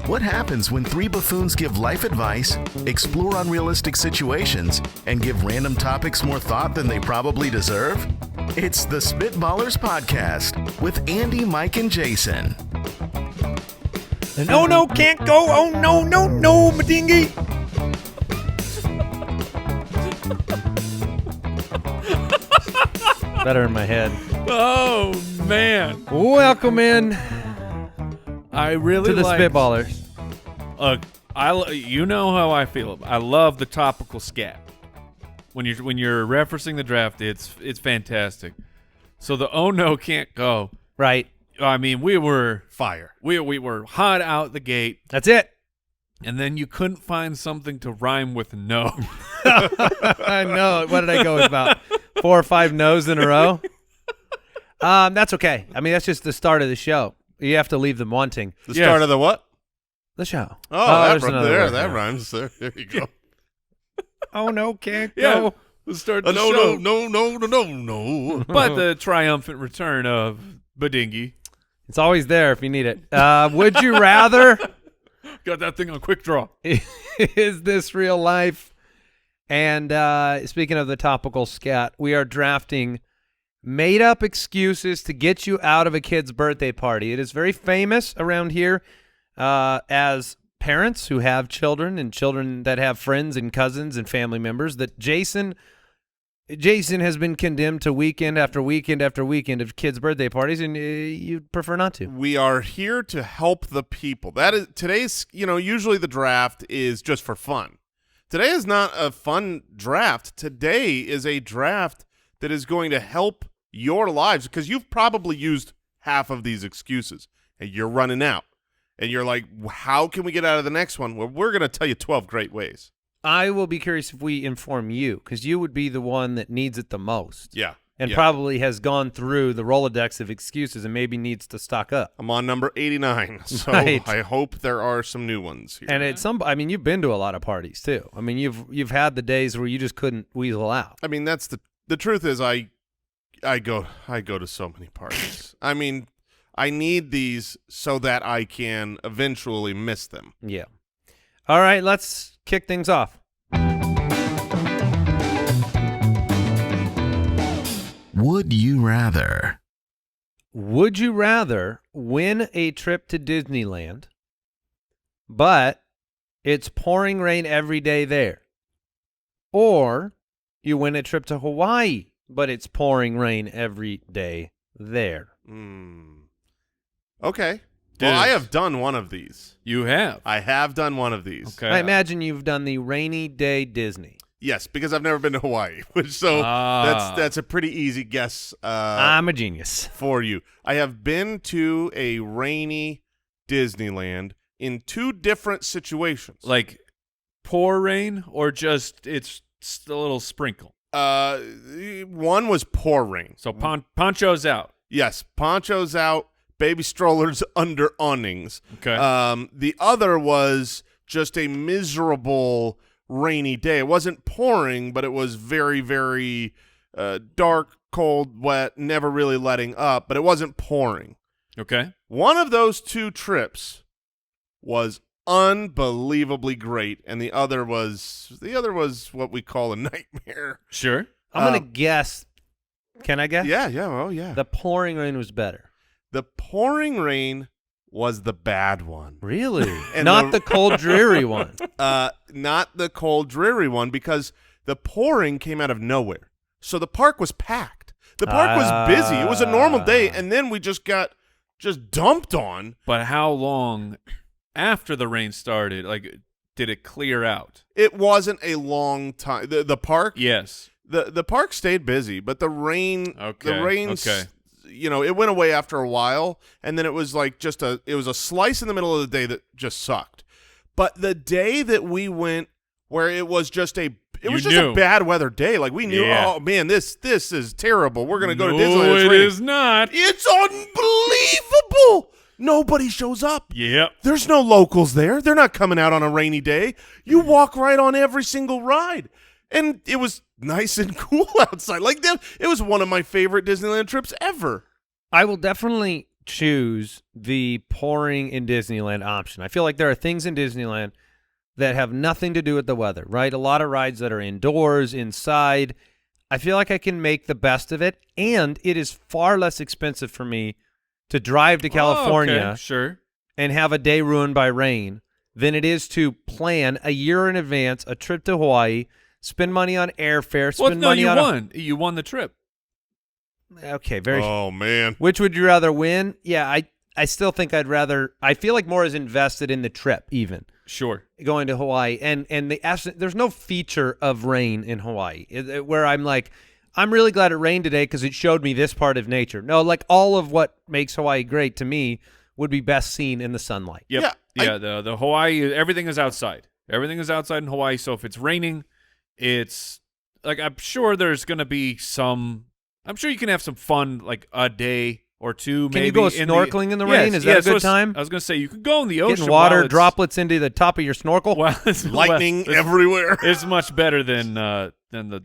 What happens when three buffoons give life advice, explore unrealistic situations, and give random topics more thought than they probably deserve? It's the Spitballers Podcast with Andy, Mike, and Jason. No, no, can't go. Oh, no, no, no, my dinghy. Better in my head. Oh, man. Welcome in I really to the like, Spitballers. You know how I feel. I love the topical scat. When you're referencing the draft, it's fantastic. So the oh no can't go. Right. I mean, we were Fire. we were hot out the gate, That's it. and then you couldn't find something to rhyme with no. I know. What did I go with, about 4 or 5 no's in a row? That's okay. I mean, that's just the start of the show. You have to leave them wanting. The Yes. start of the what? The show. That, there's another there, word, that yeah. rhymes. There you go. Oh, no, can't Yeah. go. Let's start the No, show. no. But the triumphant return of Badingy. It's always there if you need it. Would you rather? Got that thing on quick draw. Is this real life? And speaking of the topical scat, we are drafting made-up excuses to get you out of a kid's birthday party. It is very famous around here as parents who have children and children that have friends and cousins and family members that Jason has been condemned to weekend after weekend after weekend of kids' birthday parties, and you'd prefer not to. We are here to help the people. That is today's. Usually the draft is just for fun. Today is not a fun draft. Today is a draft that is going to help your lives because you've probably used half of these excuses and you're running out. And you're like, how can we get out of the next one? Well, we're going to tell you 12 great ways. I will be curious if we inform you, because you would be the one that needs it the most. Yeah. And yeah. probably has gone through the Rolodex of excuses and maybe needs to stock up. I'm on number 89, so Right. I hope there are some new ones here. And you've been to a lot of parties too. I mean, you've had the days where you just couldn't weasel out. I mean, that's the truth is I go to so many parties. I mean, I need these so that I can eventually miss them. Yeah. All right, let's kick things off. Would you rather? Would you rather win a trip to Disneyland, but it's pouring rain every day there? Or you win a trip to Hawaii, but it's pouring rain every day there? Okay. Well, I have done one of these. You have. I have done one of these. Okay. I imagine you've done the rainy day Disney. Yes, because I've never been to Hawaii, so that's a pretty easy guess. I'm a genius. For you. I have been to a rainy Disneyland in 2 different situations. Like pour rain or just it's a little sprinkle? One was pour rain. So poncho's out. Yes, ponchos out, baby strollers under awnings. Okay. The other was just a miserable rainy day. It wasn't pouring, but it was very, very dark, cold, wet, never really letting up, but it wasn't pouring. Okay. One of those 2 trips was unbelievably great, and the other was what we call a nightmare. Sure. I'm going to guess. Can I guess? Yeah, well, yeah. The pouring rain was better. The pouring rain was the bad one. Really? And Not the cold, dreary one. Not the cold, dreary one, because the pouring came out of nowhere. So the park was packed. The park was busy. It was a normal day, and then we just got dumped on. But how long after the rain started, like, did it clear out? It wasn't a long time. The park? Yes. The park stayed busy, but the rain, Okay. It went away after a while, and then it was like it was a slice in the middle of the day that just sucked. But the day that we went, where it was just a bad weather day, like we knew, oh man, this is terrible. We're gonna go to Disneyland. No, it is not. It's unbelievable. Nobody shows up. Yep. There's no locals there. They're not coming out on a rainy day. You walk right on every single ride. And it was nice and cool outside. Like, it was one of my favorite Disneyland trips ever. I will definitely choose the pouring in Disneyland option. I feel like there are things in Disneyland that have nothing to do with the weather, right? A lot of rides that are indoors, inside. I feel like I can make the best of it, and it is far less expensive for me to drive to California okay. Sure. and have a day ruined by rain than it is to plan a year in advance a trip to Hawaii, spend money on airfare, spend money on you won the trip. Okay, very. Oh man. Which would you rather win? Yeah, I still think I'd rather. I feel like more is invested in the trip, even Sure. going to Hawaii, and there's no feature of rain in Hawaii where I'm like, I'm really glad it rained today because it showed me this part of nature. No, like all of what makes Hawaii great to me would be best seen in the sunlight. Yep. Yeah. The Hawaii, everything is outside. Everything is outside in Hawaii. So if it's raining, it's like I'm sure there's gonna be some. I'm sure you can have some fun, like a day or two. Can maybe you go snorkeling in the rain? Is that a good time? I was gonna say you can go in the ocean. Getting water droplets into the top of your snorkel. Well, Lightning everywhere. It's much better than the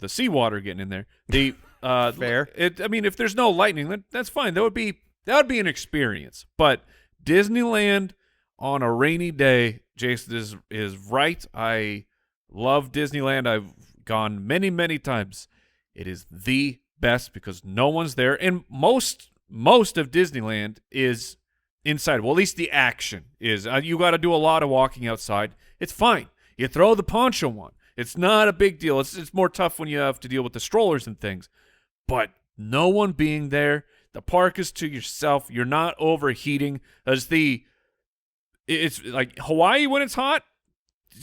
seawater getting in there. The Fair. I mean, if there's no lightning, that's fine. That would be an experience. But Disneyland on a rainy day, Jason is right. I love Disneyland. I've gone many, many times. It is the best because no one's there, and most of Disneyland is inside. Well, at least the action is. You got to do a lot of walking outside. It's fine. You throw the poncho on. It's not a big deal. It's more tough when you have to deal with the strollers and things. But no one being there. The park is to yourself. You're not overheating. It's like Hawaii when it's hot.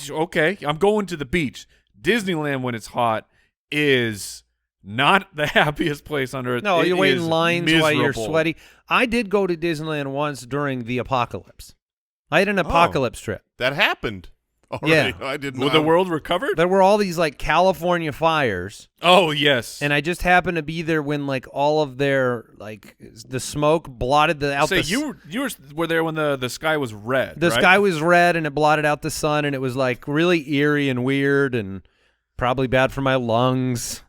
Okay, I'm going to the beach. Disneyland when it's hot is not the happiest place on earth. No, It you're waiting is in lines while you're miserable. sweaty. I did go to Disneyland once during the apocalypse. I had an apocalypse trip. That happened. Already. Yeah. I didn't. Will the world recovered? There were all these like California fires, Oh, yes. and I just happened to be there when like all of their like the smoke blotted out So the you were there when the sky was red, the right? sky was red and it blotted out the sun, and it was like really eerie and weird and probably bad for my lungs.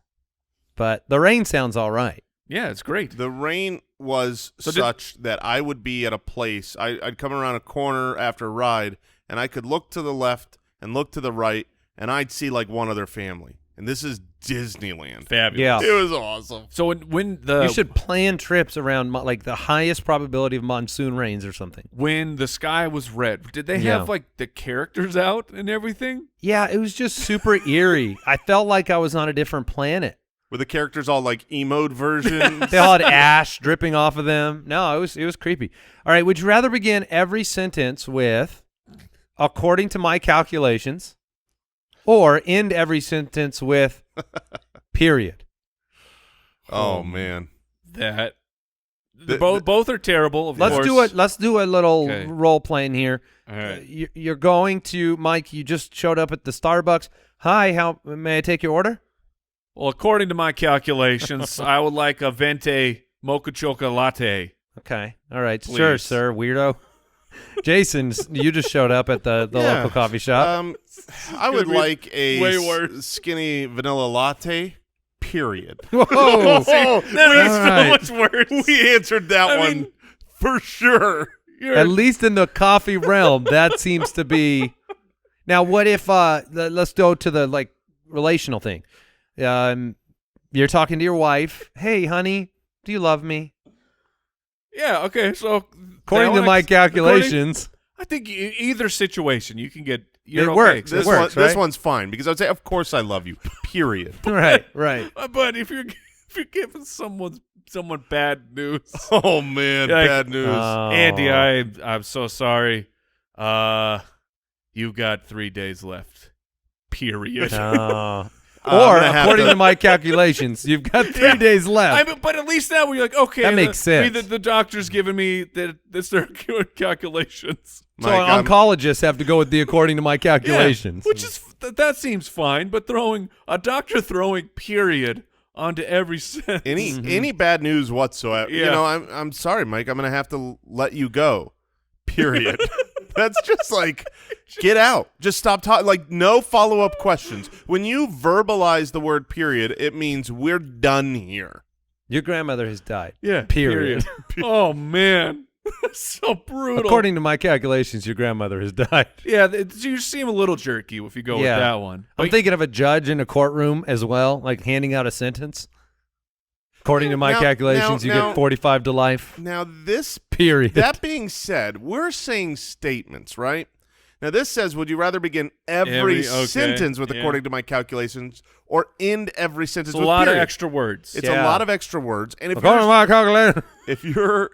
But the rain sounds all right. Yeah, it's great. The rain was such that I would be at a place. I'd come around a corner after a ride, and I could look to the left and look to the right, and I'd see like one other family. And this is Disneyland. Fabulous. Yeah. It was awesome. So when the You should plan trips around like the highest probability of monsoon rains or something. when the sky was red, did they Yeah. have like the characters out and everything? Yeah, it was just super eerie. I felt like I was on a different planet. Were the characters all like emote versions? They all had ash dripping off of them. No, it was creepy. All right, would you rather begin every sentence with, according to my calculations, or end every sentence with, period? Oh man. That both are terrible. Of Let's course. let's do a little Okay. role playing here. All right. You're going to Mike. You just showed up at the Starbucks. Hi, how may I take your order? Well, according to my calculations, I would like a venti mocha choca latte. Okay, all right, Please. sure, sir, weirdo. Jason, you just showed up at the Yeah. local coffee shop. I would gonna be like a way worse. skinny vanilla latte. Period. Whoa! Oh, That is All right. so much worse. we answered that I one mean- for sure. At least in the coffee realm, that seems to be. Now, what if? Let's go to the like relational thing. You're talking to your wife. Hey, honey, do you love me? Yeah. Okay. So According to my calculations, I think either situation you can get. You're It okay. works. This, It works, this right? one's fine because I would say, of course, I love you. Period. right. But if you're giving someone bad news, Oh man, Like, bad news. Andy, I'm so sorry. You got 3 days left. Period. Oh. I'm Or gonna have according to- to my calculations, you've got 3 days left. But at least now we're like, okay, That makes sense. The doctor's giving me that's their calculations. So Mike, I'm- oncologists have to go with the according to my calculations. Yeah, which is that seems fine, but throwing a doctor throwing period onto every sentence. any bad news whatsoever. You Yeah. know, I'm sorry, Mike. I'm gonna have to let you go. Period. That's just like, get out. Just stop talking. Like, no follow-up questions. When you verbalize the word period, it means we're done here. Your grandmother has died. Yeah. Period. Oh man. So brutal. According to my calculations, your grandmother has died. Yeah, you seem a little jerky if you go with that one. I'm But thinking of a judge in a courtroom as well, like handing out a sentence. According to my calculations, you get 45 to life. Now this Period. That being said, we're saying statements, right? Now this says, would you rather begin every sentence with according to my calculations or end every sentence with a lot period? of extra words. It's a lot of extra words. And According to my calculations.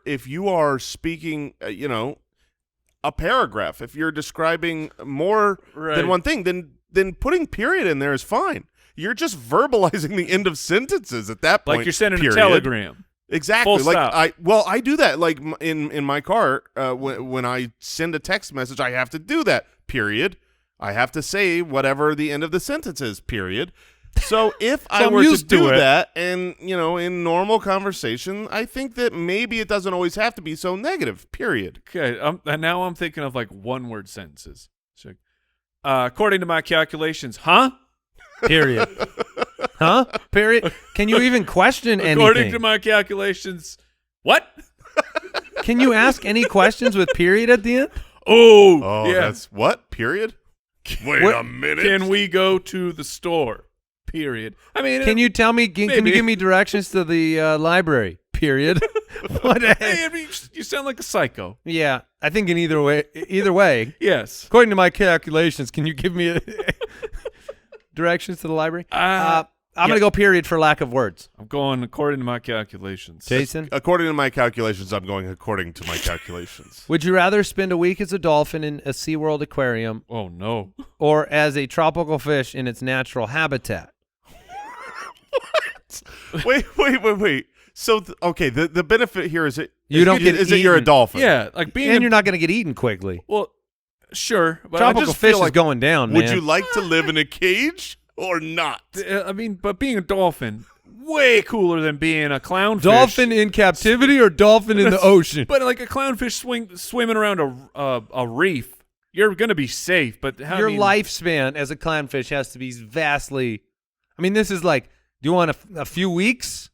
if you are speaking, a paragraph, if you're describing more than one thing, then putting period in there is fine. You're just verbalizing the end of sentences at that point. Like you're sending period. a telegram. Exactly. Full like stop. I do that. Like in my car, when I send a text message, I have to do that. Period. I have to say whatever the end of the sentence is. Period. So if I were to do that, and in normal conversation, I think that maybe it doesn't always have to be so negative. Period. Okay. And now I'm thinking of like one-word sentences. So, according to my calculations, huh? Period. Huh? Period. Can you even question anything? According to my calculations, what? Can you ask any questions with period at the end? Oh, yeah. That's what? Period? Wait a minute. Can we go to the store? Period. I mean, Can you tell me? Can you give me directions to the library? Period. What? Hey, I mean, you sound like a psycho. Yeah, I think in either way. Yes. According to my calculations, can you give me directions to the library? I'm going to go period for lack of words. I'm going according to my calculations. Jason? According to my calculations, I'm going according to my calculations. Would you rather spend a week as a dolphin in a SeaWorld aquarium Oh, no. or as a tropical fish in its natural habitat? Wait. So, the benefit here is that You're a dolphin. Yeah, like being And you're not going to get eaten quickly. Well, sure. But Tropical I just fish feel like, is going down, Would man. you like to live in a cage or not? I mean, but being a dolphin, way cooler than being a clownfish. Dolphin in captivity or dolphin in the ocean? But like a clownfish swimming around a reef, you're going to be safe. But Your lifespan as a clownfish has to be vastly. I mean, this is like, do you want a few weeks,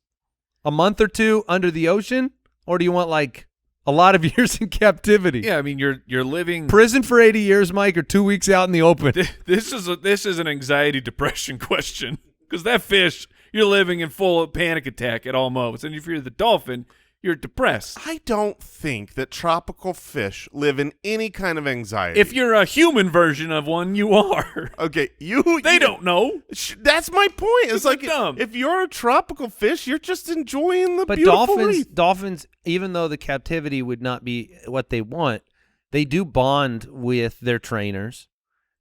a month or two under the ocean, or do you want like a lot of years in captivity? Yeah, I mean, you're living Prison for 80 years, Mike, or 2 weeks out in the open? This is an anxiety depression question because that fish, you're living in full panic attack at all moments, and if you're the dolphin, you're depressed. I don't think that tropical fish live in any kind of anxiety. If you're a human version of one, you are. Okay, They don't know. That's my point. It's like dumb. if you're a tropical fish, you're just enjoying the But beautiful reef. dolphins, even though the captivity would not be what they want, they do bond with their trainers.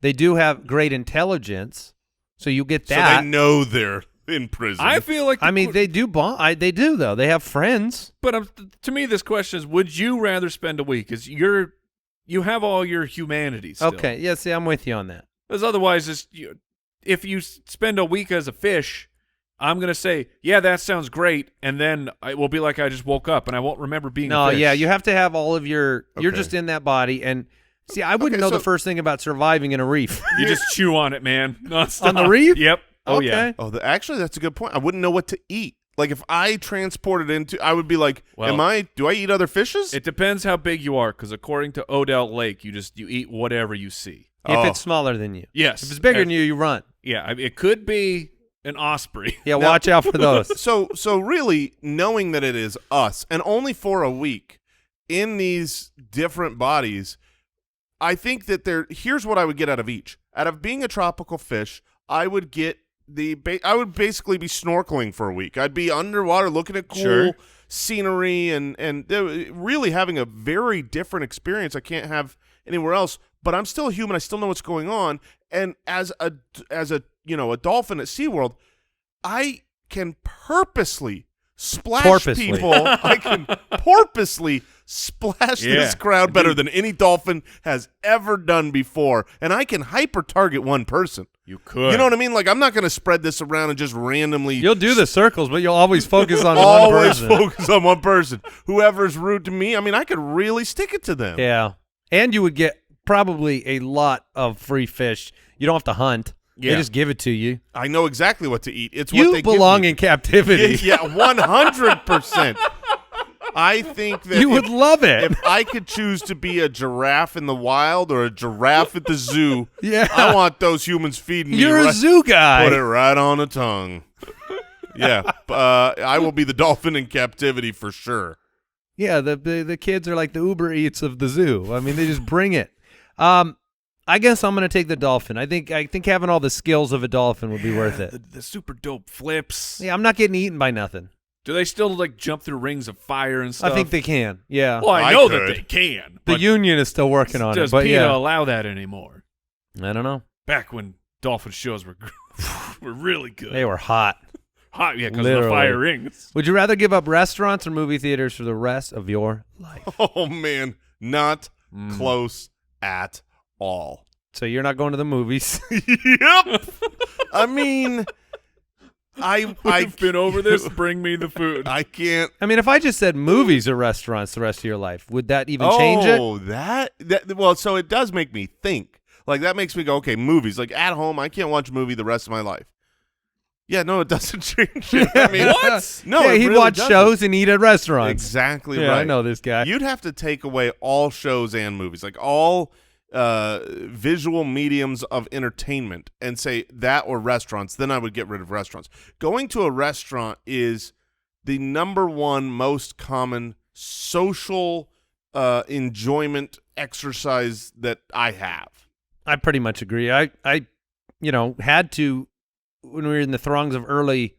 They do have great intelligence, so you get that. So they know they're in prison. I feel like they do bond. They do though. They have friends. But to me, this question is: would you rather spend a week? Because you have all your humanity still. Okay. Yeah. See, I'm with you on that. Because otherwise, if you spend a week as a fish, I'm gonna say, yeah, that sounds great, and then it will be like I just woke up and I won't remember being. No. a fish. Yeah. You have to have all of your. You're Okay. just in that body, and see, I wouldn't know so- the first thing about surviving in a reef. You just chew on it, man. Nonstop. On the reef? Yep. Oh Okay. yeah. Oh, actually, that's a good point. I wouldn't know what to eat. Like if I transported into, I would be like, Well, do I eat other fishes? It depends how big you are, because according to Odell Lake, you eat whatever you see. If it's smaller than you. Yes. If it's bigger than you, you run. Yeah, I mean, it could be an osprey. Yeah. Watch out for those. So really, knowing that it is us, and only for a week, in these different bodies, I think that here's what I would get out of each. Out of being a tropical fish, I would get I would basically be snorkeling for a week. I'd be underwater looking at cool scenery and really having a very different experience I can't have anywhere else. But I'm still human. I still know what's going on. And as a dolphin at SeaWorld, I can purposely splash people. I can purposely splash this crowd better than any dolphin has ever done before. And I can hyper-target one person. You could. You know what I mean? Like, I'm not going to spread this around and just randomly. You'll do the circles, but you'll always focus on one always person. focus on one person. Whoever's rude to me, I mean, I could really stick it to them. Yeah. And you would get probably a lot of free fish. You don't have to hunt. Yeah. They just give it to you. I know exactly what to eat. It's You what they belong give me. in captivity. Yeah, 100%. I think that You would love it. If I could choose to be a giraffe in the wild or a giraffe at the zoo, Yeah. I want those humans feeding me. You're a zoo guy. Put it right on the tongue. Yeah, I will be the dolphin in captivity for sure. Yeah, the kids are like the Uber Eats of the zoo. I mean, they just bring it. I guess I'm going to take the dolphin. I think having all the skills of a dolphin would be worth it. The super dope flips. Yeah, I'm not getting eaten by nothing. Do they still like jump through rings of fire and stuff? I think they can. Yeah. Well, I I know could. that they can. The but union is still working on it, does but PETA yeah. allow that anymore? I don't know. Back when dolphin shows were were really good. They were hot. Hot, yeah, because of the Literally. fire rings. Would you rather give up restaurants or movie theaters for the rest of your life? Oh man, not close at all. So you're not going to the movies. Yep. I mean, I've been over this. Bring me the food. I can't. I mean, if I just said movies or restaurants the rest of your life, would that even change it? Oh, that well, so it does make me think. Like that makes me go, okay, movies. Like at home, I can't watch a movie the rest of my life. Yeah, no, it doesn't change it. I mean, What? No, yeah, it he'd really watch doesn't. shows and eat at restaurants. Exactly Yeah, right. I know this guy. You'd have to take away all shows and movies, like all visual mediums of entertainment, and say that or restaurants. Then I would get rid of restaurants. Going to a restaurant is the number one most common social enjoyment exercise that I have. I pretty much agree. I had to, when we were in the throngs of early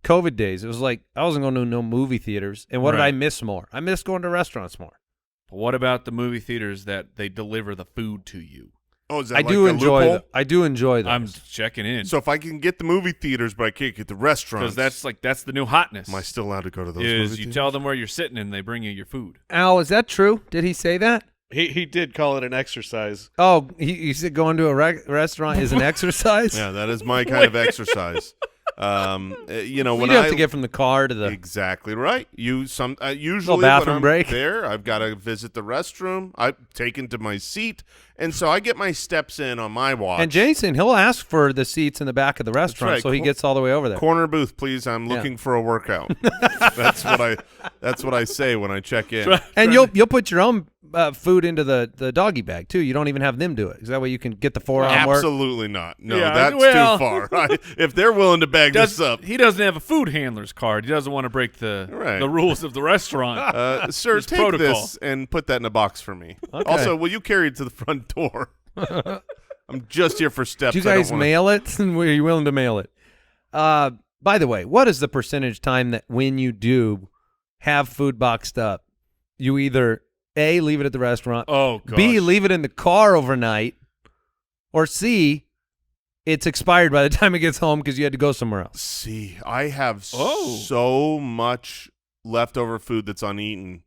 COVID days, it was like I wasn't going to no movie theaters. And what did Right. I miss more? I miss going to restaurants more. What about the movie theaters that they deliver the food to you? Oh, is that I like do a enjoy loophole? them. I do enjoy those. I'm checking in. So if I can get the movie theaters, but I can't get the restaurants, Because that's the new hotness. am I still allowed to go to those? is movie you theaters? tell them where you're sitting and they bring you your food. Al, is that true? Did he say that? He did call it an exercise. Oh, he said going to a restaurant is an exercise? Yeah, that is my kind of exercise. When You I have to get from the car to the... exactly right. Usually Little bathroom when I'm break. there, I've got to visit the restroom. I'm taken to my seat, and so I get my steps in on my watch. And Jason, he'll ask for the seats in the back of the restaurant, right. so he gets all the way over there. Corner booth, please. I'm looking for a workout. That's what I say when I check in. And you'll put your own food into the doggy bag too. You don't even have them do it. Is that way you can get the forearm work? Absolutely not. No, Yeah, that's well- too far. If they're willing to bag this up, He doesn't have a food handler's card. He doesn't want to break the Right. rules of the restaurant. sir, There's take protocol. this and put that in a box for me. Okay. Also, will you carry it to the front door? I'm just here for steps. Do you I don't guys wanna- mail it? Were you willing to mail it? By the way, what is the percentage time that when you do have food boxed up, you either A, leave it at the restaurant, Oh, gosh. B, leave it in the car overnight, or C, it's expired by the time it gets home because you had to go somewhere else? See, I have Oh. so much leftover food that's uneaten.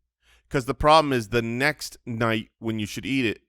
Because the problem is the next night when you should eat it,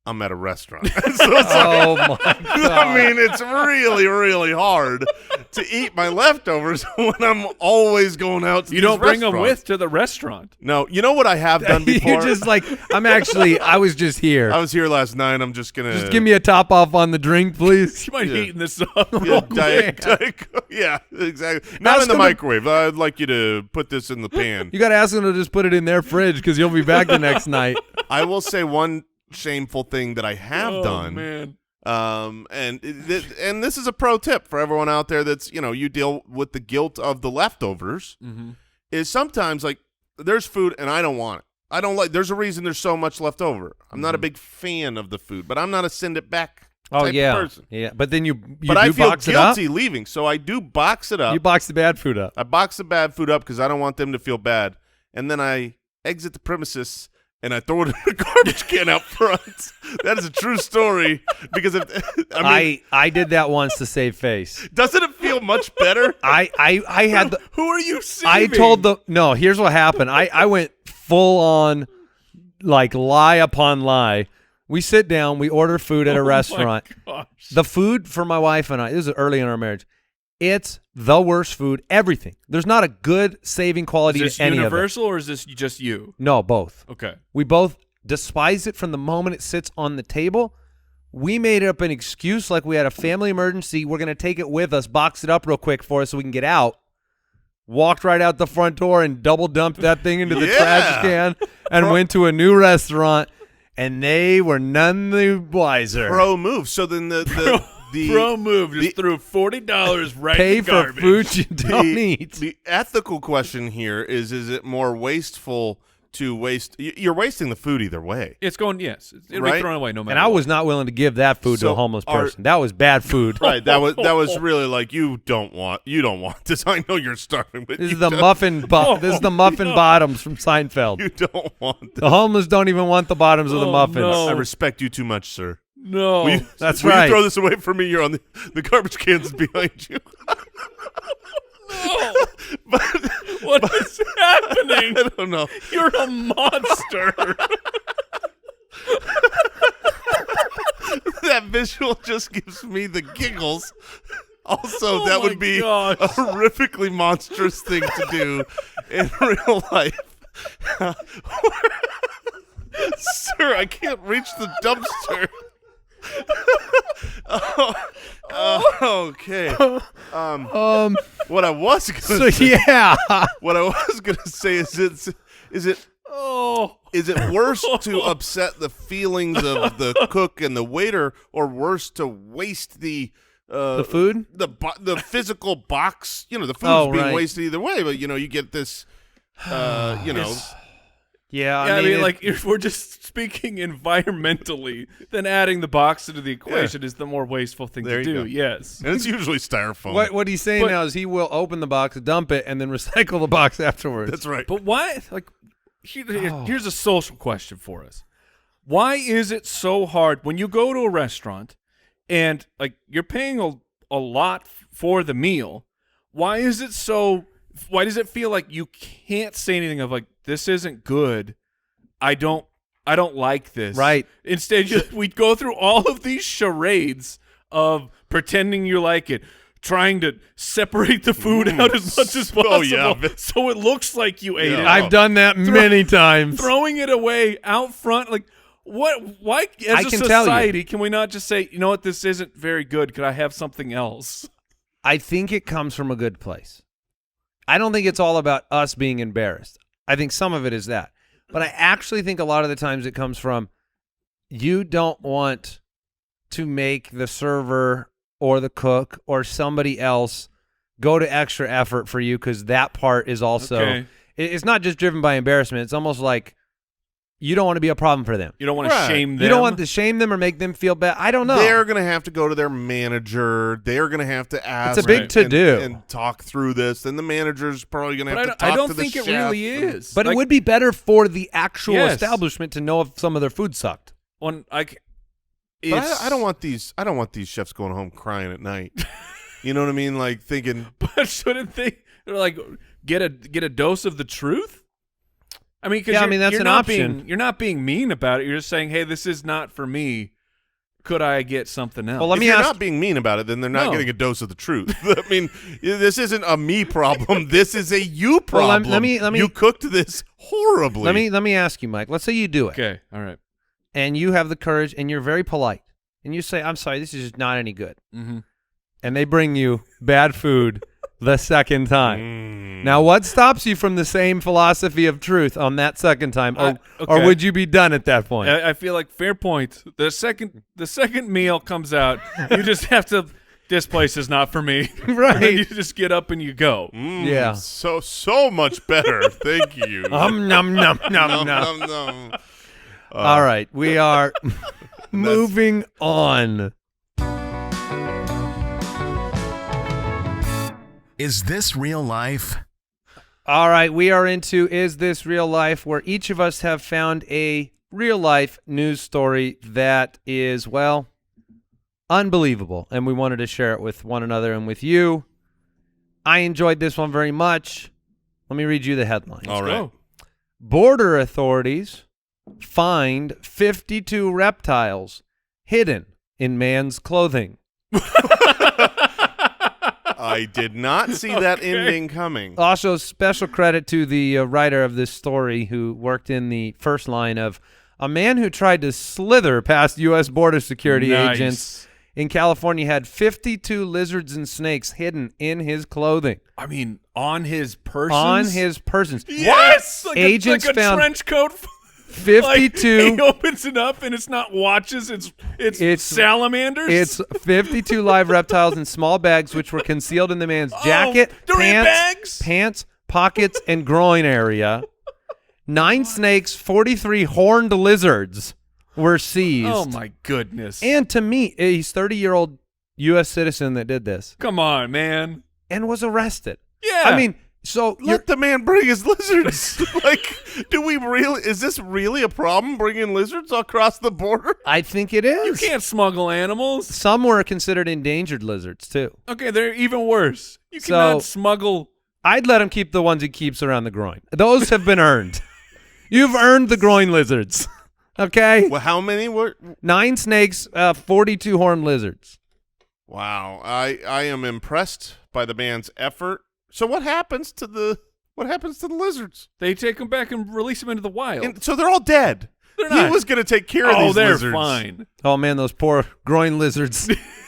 I'm at a restaurant. So it's like, Oh, my God. I mean, it's really, really hard to eat my leftovers when I'm always going out to You these don't bring them restaurants. with to the restaurant. No, you know what I have done before? You're just like, I was just here. I was here last night. I'm just going to... Just give me a top off on the drink, please. You might Yeah. heating this up. Yeah, Oh, Diet man. Coke. Yeah, exactly. Not Ask in the them to- microwave. I'd like you to put this in the pan. You got to ask them to just put it in their fridge because you'll be back the next night. I will say one shameful thing that I have Oh, done. man. And this is a pro tip for everyone out there that's, you deal with the guilt of the leftovers, Mm-hmm. is sometimes like there's food and I don't want it. I don't like, there's a reason there's so much left over. I'm not a big fan of the food, but I'm not a send it back Oh, type yeah. of person. Yeah. But then you But do I feel box it up. guilty leaving, so I do box it up. You box the bad food up. I box the bad food up because I don't want them to feel bad. And then I exit the premises and I throw it in a garbage can out front. That is a true story because I did that once to save face. doesn't it feel much better? I had the Who are you saving? I told the no, here's what happened. I went full on like lie upon lie. We sit down, we order food at a restaurant. Oh, my gosh. The food for my wife and I, this is early in our marriage. It's the worst food, everything. There's not a good saving quality Is this to any universal or is this just you? of it. No, both. Okay. We both despise it from the moment it sits on the table. We made up an excuse like we had a family emergency. We're going to take it with us, box it up real quick for us so we can get out. walked right out the front door and double dumped that thing into the Yeah. trash can and went to a new restaurant, and they were none the wiser. Pro move. So then the Pro move just threw $40 right Pay in the for garbage. food you don't eat. The ethical question here is it more wasteful to waste? You're wasting the food either way. It's going, yes. It'll Right? be thrown away no matter And I what. was not willing to give that food to So a homeless are- person. That was bad food. Right. That was really like you don't want this. I know you're starving, but This you is the don't- muffin. This is the muffin bottoms from Seinfeld. You don't want this. The homeless don't even want the bottoms of the Oh, muffins. no. I respect you too much, sir. No. Will you, That's will right. you throw this away from me? You're on the garbage cans behind you. No. But What is happening? I don't know. You're a monster. That visual just gives me the giggles. Also, Oh that my would be gosh. a horrifically monstrous thing to do in real life. Sir, I can't reach the dumpster. Okay. What I was gonna So say, yeah, what I was gonna say is it worse to upset the feelings of the cook and the waiter, or worse to waste the food, the physical box? The food's Oh, being right. wasted either way, but you get this. yeah. I mean, it- like, if we're just speaking environmentally, then adding the box into the equation is the more wasteful thing There to you do. go. Yes. And it's usually styrofoam. what he's saying But- now is he will open the box, dump it, and then recycle the box afterwards. That's right. But why? Like, here's a social question for us. Why is it so hard when you go to a restaurant and, like, you're paying a lot for the meal? Why is it so? Why does it feel like you can't say anything of, like, this isn't good? I don't like this. Right. Instead, we go through all of these charades of pretending you like it, trying to separate the food out as much as possible, Oh, yeah. so it looks like you ate Yeah. it. I've done that many times. Throwing it away out front, like, what? Why, I as a can tell you. society, can we not just say, you know what, this isn't very good? Could I have something else? I think it comes from a good place. I don't think it's all about us being embarrassed. I think some of it is that. But I actually think a lot of the times it comes from you don't want to make the server or the cook or somebody else go to extra effort for you, because that part is also Okay. it's not just driven by embarrassment. It's almost like you don't want to be a problem for them. You don't want to Right. shame them. You don't want to shame them or make them feel bad. I don't know. They're going to have to go to their manager. They're going to have to ask. a big and- to-do. and talk through this. Then the manager's probably going to But have to talk I don't to the think it chef really and- is. But Like, it would be better for the actual Yes. establishment to know if some of their food sucked. But But it's, I don't want these. I don't want these chefs going home crying at night. You know what I mean? Like thinking, But shouldn't they like get a dose of the truth? I mean, because Yeah, I mean, that's you're an not option. You're not being mean about it. You're just saying, hey, this is not for me. Could I get something else? Well, let if me you're ask- not being mean about it, then they're not No. getting a dose of the truth. I mean, this isn't a me problem. This is a you Well, problem. let me- You cooked this horribly. Let me ask you, Mike. Let's say you do it, Okay, all right. and you have the courage, and you're very polite, and you say, "I'm sorry, this is just not any good," Mm-hmm. and they bring you bad food the second time. Now, what stops you from the same philosophy of truth on that second time, or okay. would you be done at that point? I feel like fair point. The second meal comes out, you just have to. This place is not for me. Right. And then you just get up and you go. Yeah. So much better. Thank you. Num num num num. Nom. All right, we are moving on. Is this real life? All right, we are into Is This Real Life, where each of us have found a real-life news story that is, well, unbelievable, and we wanted to share it with one another and with you. I enjoyed this one very much. Let me read you the headline. All right. Go. Border authorities find 52 reptiles hidden in man's clothing. I did not see that ending coming. Also, special credit to the writer of this story who worked in the first line of a man who tried to slither past U.S. border security Nice. agents in California had 52 lizards and snakes hidden in his clothing. I mean, on his person. On his persons. Yes, like Agents like a found trench coat. 52. Like, he opens it up and it's not watches. It's salamanders. It's 52 live reptiles in small bags, which were concealed in the man's jacket, pants, pockets, and groin area. 9 snakes, 43 horned lizards were seized. Oh my goodness! And to me, he's 30-year-old U.S. citizen that did this Come on, man. and was arrested. Yeah. I mean, so Let the man bring his lizards. Like, is this really a problem, bringing lizards across the border? I think it is. You can't smuggle animals. Some were considered endangered lizards too. Okay, they're even worse. You So- cannot smuggle. I'd let him keep the ones he keeps around the groin. Those have been earned. You've earned the groin lizards. Okay? Well, how many were? 9 snakes, 42 horned lizards. Wow, I am impressed by the man's effort. So what happens to the lizards? They take them back and release them into the wild. And so they're all dead. They're He not. was going to take care of these they're lizards. fine. Oh man, those poor groin lizards.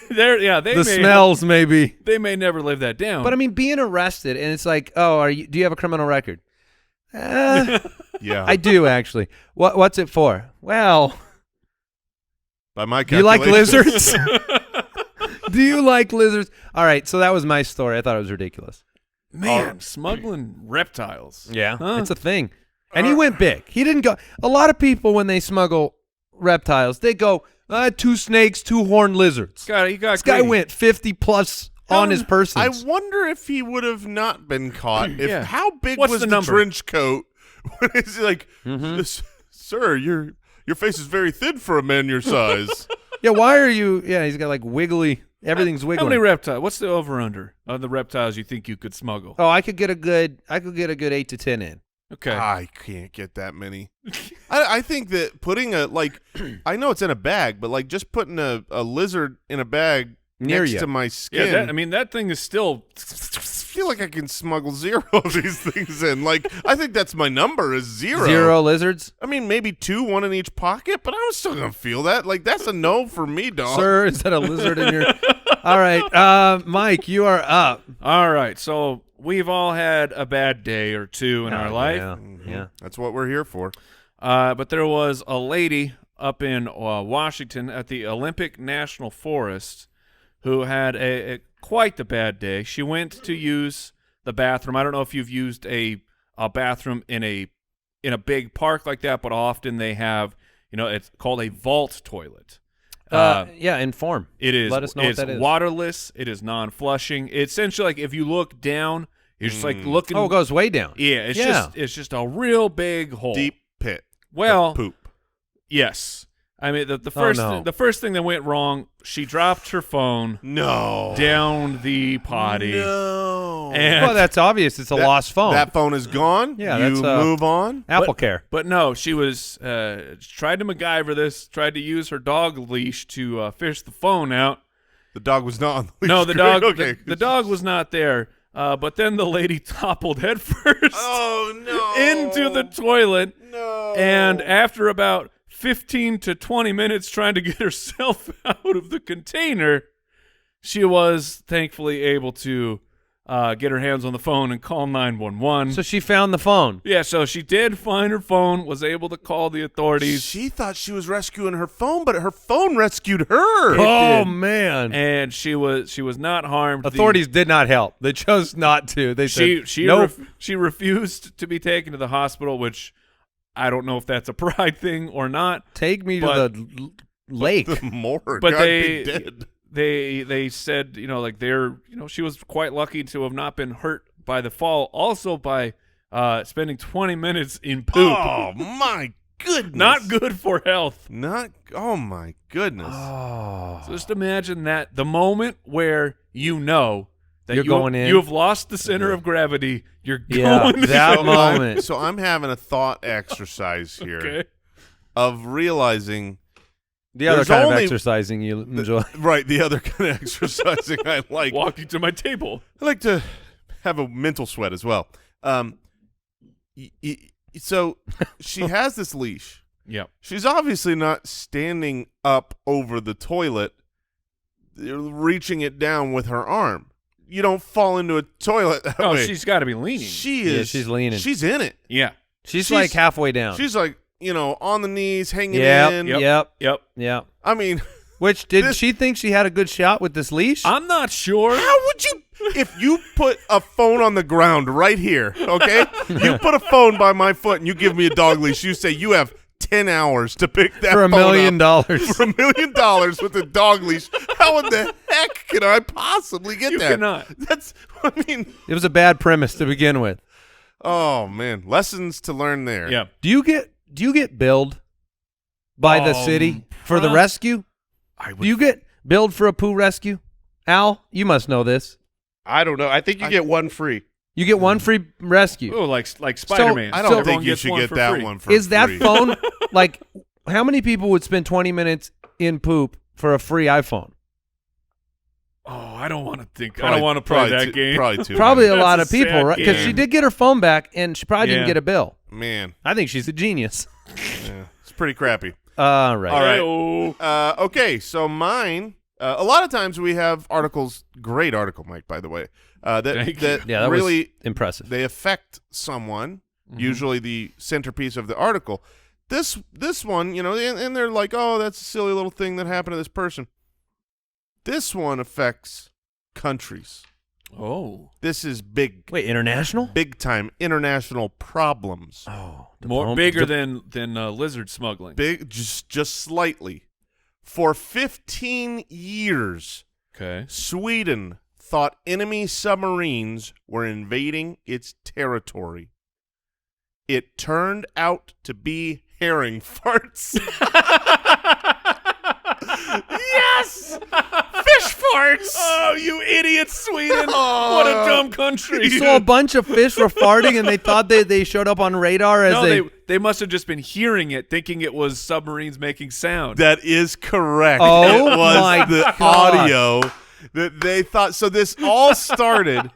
The Smells maybe. They may never live that down. But I mean, being arrested and it's like, oh, do you have a criminal record? Yeah, I do actually. What's it for? Well, by my do you like calculations. lizards? Do you like lizards? All right, so that was my story. I thought it was ridiculous. man, smuggling reptiles. Yeah, Huh? it's a thing. And he went big. He didn't go. A lot of people when they smuggle reptiles, they go 2 snakes, 2 horned lizards. This guy went 50 plus on his person. I wonder if he would have not been caught. Yeah. How big What's was the the number? trench coat? When it's like, sir, your face is very thin for a man your size. Yeah, why are you? Yeah, he's got like wiggly. Everything's wiggly. How many reptiles? What's the over/under of the reptiles you think you could smuggle? Oh, I could get a good 8 to 10 in. Okay. I can't get that many. I think that putting I know it's in a bag, but like just putting a lizard in a bag Near next you. to my skin. Yeah, that thing is still. I feel like I can smuggle 0 of these things in. Like, I think that's my number is 0. 0 lizards? I mean, maybe 2, 1 in each pocket, but I'm still gonna feel that. Like, that's a no for me, dog. Sir, is that a lizard in your... All right, Mike, you are up. All right, so we've all had a bad day or two in our life. Yeah. That's what we're here for. But there was a lady up in Washington at the Olympic National Forest who had a quite the bad day. She went to use the bathroom. I don't know if you've used a bathroom in a big park like that, but often they have, it's called a vault toilet. Yeah, inform. It is. Let us know what that is. It's waterless. It is non-flushing. It's essentially like if you look down, you're just like looking. Oh, it goes way down. Yeah, it's just a real big hole. Deep pit. Well, of poop. yes. I mean, the no. first thing that went wrong, she dropped her phone No. down the potty. No. And Well, that's obvious. It's a lost phone. That phone is gone. Yeah, you that's, move on. Apple Care. But no, she was tried to MacGyver this, tried to use her dog leash to fish the phone out. The dog was not on the leash. No, the dog Okay. the dog was not there. But then the lady toppled headfirst Oh no. into the toilet. No. And after about 15 to 20 minutes trying to get herself out of the container, she was thankfully able to get her hands on the phone and call 911. So she found the phone. Yeah, so she did find her phone, was able to call the authorities. She thought she was rescuing her phone, but her phone rescued her. Oh, did. man. And she was not harmed. Authorities did not help. They chose not to. They said, She nope. she refused to be taken to the hospital, which I don't know if that's a pride thing or not. Take me to but- the lake. The morgue. But I'd be dead. they said, she was quite lucky to have not been hurt by the fall, also by spending 20 minutes in poop. Oh my goodness. Not good for health. Oh my goodness. Oh. So just imagine that the moment where that You're going in. you have lost the center of gravity. You're Yeah, going that in. moment. So I'm having a thought exercise here Okay. of realizing The other There's kind of only- exercising you enjoy. right, the other kind of exercising I like. Walking to my table. I like to have a mental sweat as well. So she has this leash. Yep. She's obviously not standing up over the toilet reaching it down with her arm. You don't fall into a toilet that way. She's got to be leaning. She is. Yeah, she's leaning. She's in it. Yeah. She's like halfway down. She's like, on the knees, hanging Yep, in. Yep. I mean, Which did she think she had a good shot with this leash? I'm not sure. how would you, if you put a phone on the ground right here, okay? You put a phone by my foot and you give me a dog leash. You say you have 10 hours to pick that for $1 phone million. up. For $1 million with a dog leash. How in the heck can I possibly get You that? cannot. It was a bad premise to begin with. Oh man, lessons to learn there. Yeah. Do you get billed by the city for the rescue? Do you get billed for a poo rescue? Al, you must know this. I don't know. I think you get one free. You get one free rescue. Oh, like Spider-Man. I don't Everyone think you gets should one get for that free. one for Is that free. phone like how many people would spend 20 minutes in poop for a free iPhone? Oh, I don't want to think. I don't want to play that game. Probably too. Probably many. a lot That's of a people, sad right? Because game. she did get her phone back and she probably didn't Yeah. get a bill. Man, I think she's a genius. yeah, it's pretty crappy. All right. All right. Hey-oh. Okay, so mine. A lot of times we have articles. Great article, Mike. By the way, Thank you. that Yeah, that really was impressive. they affect someone. Mm-hmm. Usually the centerpiece of the article. This one, and they're like, oh, that's a silly little thing that happened to this person. This one affects countries. Oh. This is big. Wait, international? Big time international problems. Oh, More bigger than lizard smuggling. Big, just slightly. For 15 years, Okay. Sweden thought enemy submarines were invading its territory. It turned out to be herring farts. Yes! Fish farts! Oh, you idiot, Sweden! Oh. What a dumb country! So a bunch of fish were farting and they thought they showed up on radar as No, they must have just been hearing it, thinking it was submarines making sound. That is correct. Oh, it was my the gosh. audio that they thought. So this all started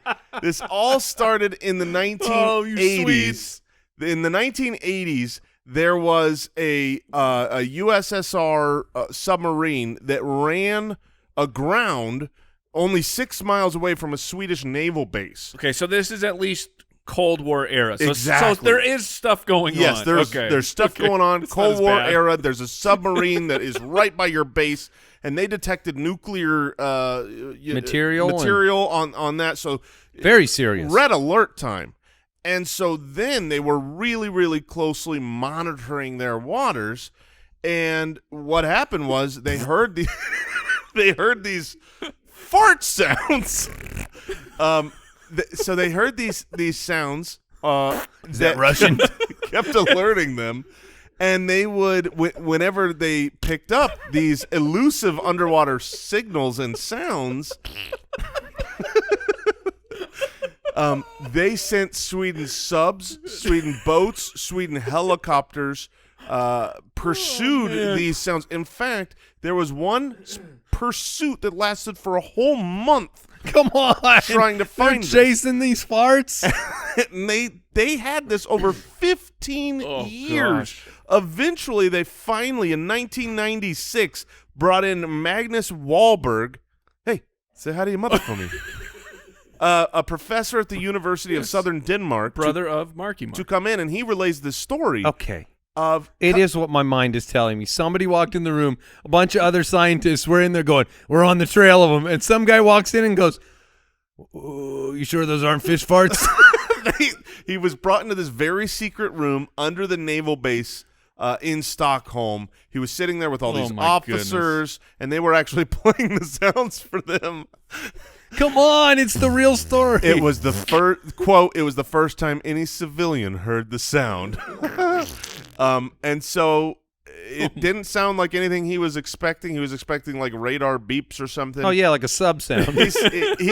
in the 1980s. Oh, you Swedes. In the 1980s, there was a USSR submarine that ran aground only 6 miles away from a Swedish naval base. Okay, so this is at least Cold War era. So, Exactly. So there is stuff going Yes, on. there's stuff Okay. going on. It's not Cold as War bad. era. There's a submarine that is right by your base, and they detected nuclear Material on that. So very serious. red alert time. And so then they were really, really closely monitoring their waters. And what happened was they heard these fart sounds. So they heard these sounds. Is that Russian? kept alerting them, and they would whenever they picked up these elusive underwater signals and sounds. They sent Sweden subs, Sweden boats, Sweden helicopters, pursued these sounds. In fact, there was one pursuit that lasted for a whole month. Come on. Trying to find They're chasing these farts. And they had this over 15 years. gosh. Eventually, they finally, in 1996, brought in Magnus Wahlberg. Hey, say hi to your mother for me. A professor at the University of Southern Denmark, Brother of Marky Mark. to come in, and he relays the story Okay. of It is what my mind is telling me. Somebody walked in the room. A bunch of other scientists were in there going, we're on the trail of them. And some guy walks in and goes, "Oh, you sure those aren't fish farts?" he was brought into this very secret room under the naval base in Stockholm. He was sitting there with all these my officers, and they were actually playing the sounds for them. Come on, it's the real story. It was the first quote. It was the first time any civilian heard the sound, and so it didn't sound like anything he was expecting. He was expecting like radar beeps or something. Oh, yeah, like a sub sound. He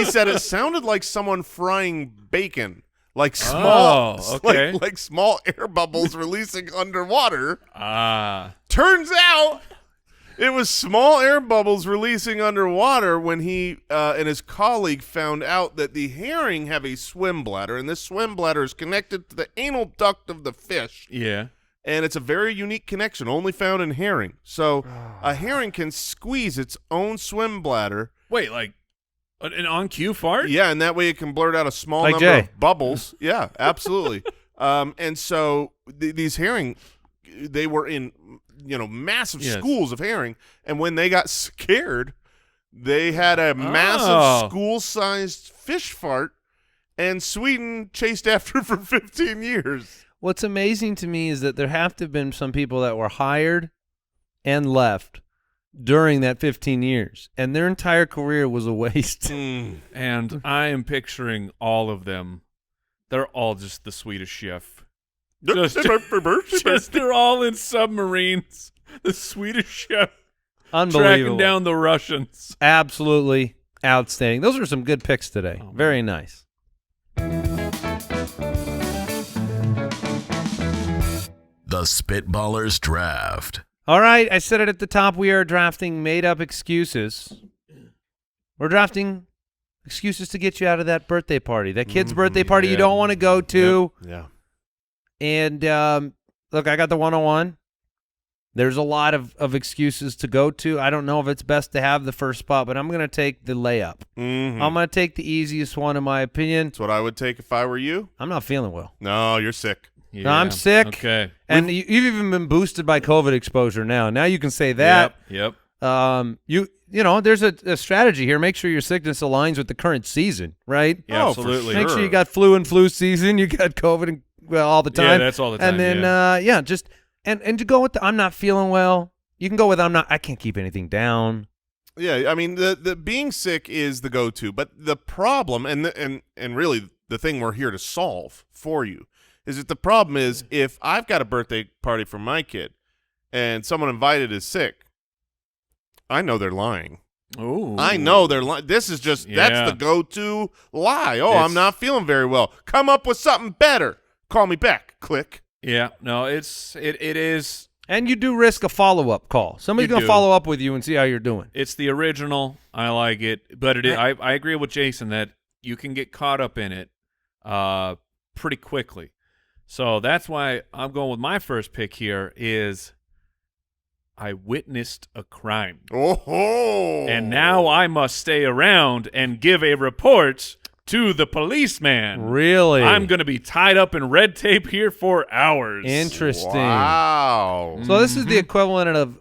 said it sounded like someone frying bacon, like small, Oh, okay. like small air bubbles releasing underwater. Turns out it was small air bubbles releasing underwater when he and his colleague found out that the herring have a swim bladder, and this swim bladder is connected to the anal duct of the fish. Yeah. and it's a very unique connection, only found in herring. So a herring can squeeze its own swim bladder. Wait, like an on-cue fart? Yeah, and that way it can blurt out a small Like number Jay. of bubbles. Yeah, absolutely. And so these herring, they were in massive Yes. schools of herring, and when they got scared, they had a massive school-sized fish fart, and Sweden chased after it for 15 years. What's amazing to me is that there have to have been some people that were hired and left during that 15 years, and their entire career was a waste. And I am picturing all of them. They're all just the Swedish chef. Just they're all in submarines. The Swedish chef tracking Unbelievable. down the Russians. Absolutely outstanding. Those are some good picks today. Oh, Very nice. The Spitballers Draft. All right, I said it at the top. We are drafting made-up excuses. We're drafting excuses to get you out of that birthday party, that kid's birthday party you don't want to go to. Yeah. And look, I got the 101. There's a lot of excuses to go to. I don't know if it's best to have the first spot, but I'm going to take the layup. Mm-hmm. I'm going to take the easiest one, in my opinion. That's what I would take if I were you. I'm not feeling well. No, you're sick. No, I'm sick. Okay. And you've even been boosted by COVID exposure now. Now you can say that. Yep. You know, there's a strategy here. Make sure your sickness aligns with the current season, right? Yeah, Oh, absolutely. for Make sure you got flu and flu season. You got COVID and, all the time. Yeah, that's all the time. And then just and to go with the I'm not feeling well. You can go with I can't keep anything down. Yeah, I mean the being sick is the go-to, but the problem and really the thing we're here to solve for you is that the problem is if I've got a birthday party for my kid and someone invited is sick, I know they're lying. Oh, I know they're lying. This is just that's the go-to lie. Oh, I'm not feeling very well. Come up with something better. Call me back. Click. Yeah. No, it is. And you do risk a follow-up call. Somebody's You going to do. follow up with you and see how you're doing. It's the original. I like it, but it is, I agree with Jason that you can get caught up in it pretty quickly. So that's why I'm going with my first pick here is I witnessed a crime. Oh, And now I must stay around and give a report to the policeman. Really? I'm going to be tied up in red tape here for hours. Interesting. wow. So this is the equivalent of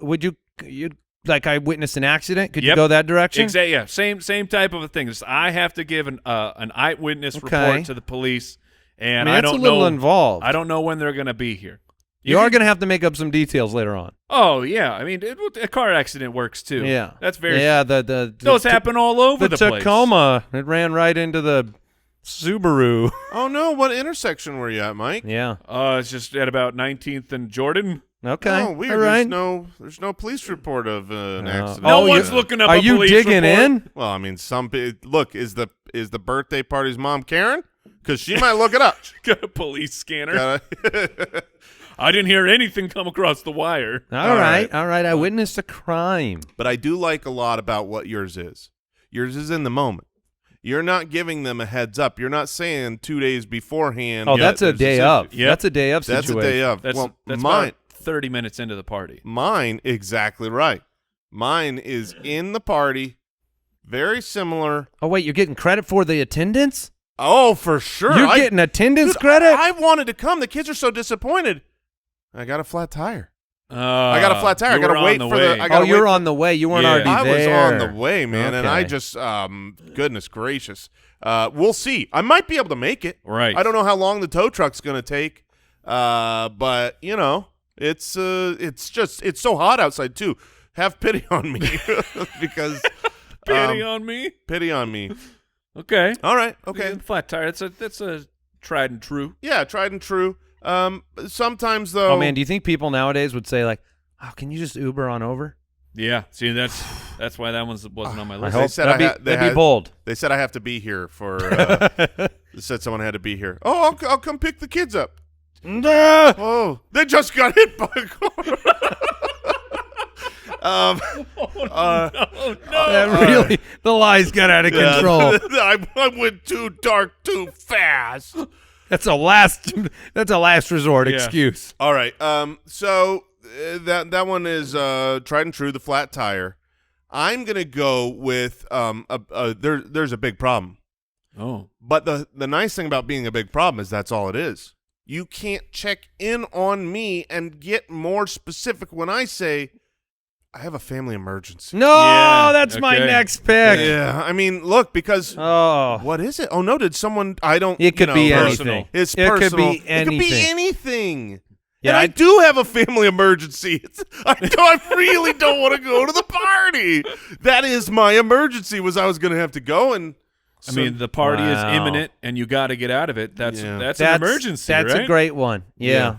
you like I witnessed an accident? Could you Yep. go that direction? Exactly. Yeah. Same type of a thing. Just I have to give an eyewitness Okay. report to the police, and I mean, that's don't a little know. involved. I don't know when they're going to be here. You are going to have to make up some details later on. Oh yeah. I mean, a car accident works too. Yeah. That's very. Yeah, the Those happen all over the place. Tacoma. It ran right into the Subaru. Oh no! What intersection were you at, Mike? Yeah. It's just at about 19th and Jordan. Okay. Oh, weird. All right. There's no police report of an No. accident. No Oh, one's you- looking up. Are a you police digging report. in? Well, I mean, look. Is the birthday party's mom Karen? Because she might look it up. Got a police scanner. Gotta- I didn't hear anything come across the wire. All right. I witnessed a crime. But I do like a lot about what yours is. Yours is in the moment. You're not giving them a heads up. You're not saying 2 days beforehand. Oh, yeah, that's a there's day this of. issue. Yep. That's a day of That's situation. a day of. That's well, that's mine, about 30 minutes into the party. mine exactly right. Mine is in the party, very similar. Oh, wait, you're getting credit for the attendance? Oh, for sure. You're getting attendance Dude, credit? I wanted to come. The kids are so disappointed. I got a flat tire. I got a flat tire. I got to wait for the. I Oh, gotta you're wait on the way. You weren't Yeah. already I was there. on the way, man, and I Okay. just, goodness gracious. We'll see. I might be able to make it. Right. I don't know how long the tow truck's going to take, but you know, it's so hot outside too. Have pity on me because Pity on me. pity on me. Okay. All right, okay, Flat tire. That's a tried and true. yeah, tried and true. Sometimes though, Oh, man, do you think people nowadays would say, like, oh, can you just Uber on over? Yeah. See, that's why that wasn't on my I list. hope said that'd they be had- bold. They said I have to be here for. They said someone had to be here. Oh, I'll come pick the kids up. Oh, they just got hit by a car. That really, the lies got out of control. I went too dark too fast. That's a last resort excuse. All right. So that one is tried and true, the flat tire. I'm gonna go with there's a big problem. Oh. But the nice thing about being a big problem is that's all it is. You can't check in on me and get more specific when I say I have a family emergency. No, Yeah, that's my okay. next pick. Yeah, I mean, look, because Oh, what is it? Oh no, did someone? I don't. it could be personal. anything. It's It could personal. be It could be anything. anything. Yeah, and I do have a family emergency. I really don't want to go to the party. That is my emergency. Was I was going to have to go and. I mean, the party is Wow. imminent, and you got to get out of it. That's Yeah. that's an emergency, That's right? a great one. Yeah. Yeah.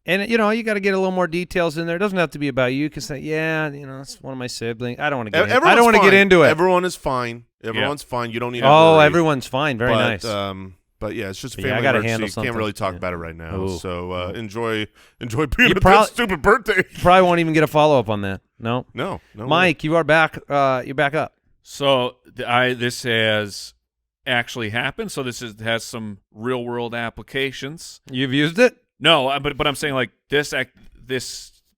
And, you got to get a little more details in there. It doesn't have to be about you. You can say, yeah, it's one of my siblings. I don't want to get in. I don't want to get into it. Everyone is fine. Everyone's fine. You don't need to Oh, worry. everyone's fine. Very but, nice. But yeah, it's just a But yeah, I family gotta emergency. handle You something. can't really talk Yeah. about it right now. Ooh. So enjoy being at prob- that stupid birthday. Probably won't even get a follow-up on that. No. No. Mike, you are back. You're back up. So this has actually happened. So has some real world applications. You've used it? No, but I'm saying like this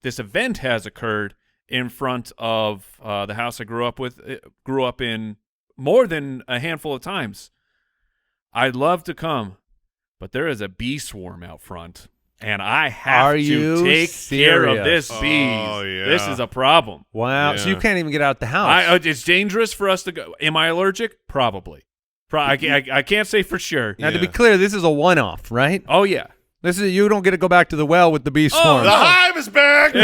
event has occurred in front of the house I grew up in more than a handful of times. I'd love to come, but there is a bee swarm out front, and I have Are to you take care of serious? this bees. Oh, yeah. This is a problem. Wow. So you can't even get out the house. It's dangerous for us to go. Am I allergic? Probably. I can't say for sure. Now, to be clear, this is a one-off, right? Oh yeah. You don't get to go back to the well with the bee swarm. The hive is back.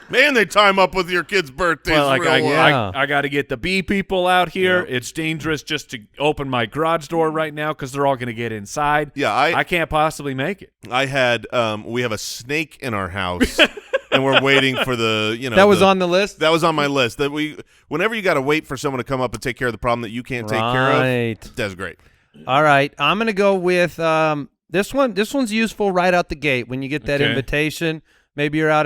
Man, they time up with your kid's birthdays. Well, like real well. Yeah. I got to get the bee people out here. Yeah. It's dangerous just to open my garage door right now because they're all going to get inside. Yeah, I can't possibly make it. I had we have a snake in our house, and we're waiting for the that was on the list? That was on my list. Whenever you got to wait for someone to come up and take care of the problem that you can't take care of, Right. that's great. All right. I'm going to go with this one. This one's useful right out the gate when you get that Okay. invitation. Maybe you're out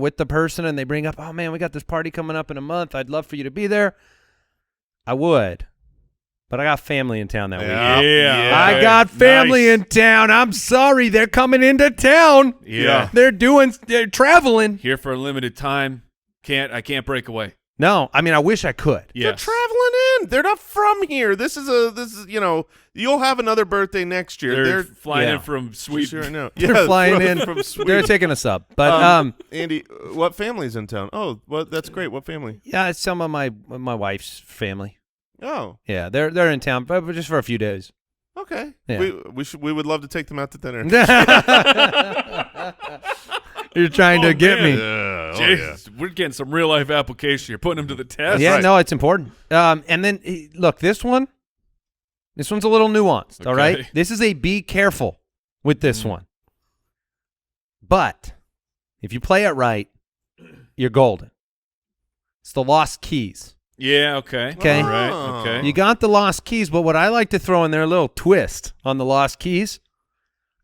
with the person and they bring up, oh, man, we got this party coming up in a month. I'd love for you to be there. I would. But I got family in town that week. Yeah. I got family Nice. in town. I'm sorry. They're coming into town. Yeah. They're traveling. Here for a limited time. I can't break away. No, I mean, I wish I could. They're Yes. traveling in. They're not from here. This is you'll have another birthday next year. They're flying yeah. in from Sweden. Sure, no. They're flying in. from Sweden. They're taking us up. But Andy, what family's in town? Oh, well, that's great. What family? yeah, it's some of my wife's family. Oh, Yeah, they're in town, but just for a few days. okay. Yeah. We would love to take them out to dinner. You're trying to get man. me. Yeah, Jeez, we're getting some real life application. You're putting them to the test. Yeah, right. no, it's important. And then look, this one's a little nuanced. All right, Okay. this is a be careful with this one. But if you play it right, you're golden. It's the lost keys. Yeah, okay. Okay. All right. Oh. Okay. You got the lost keys, but what I like to throw in there, a little twist on the lost keys,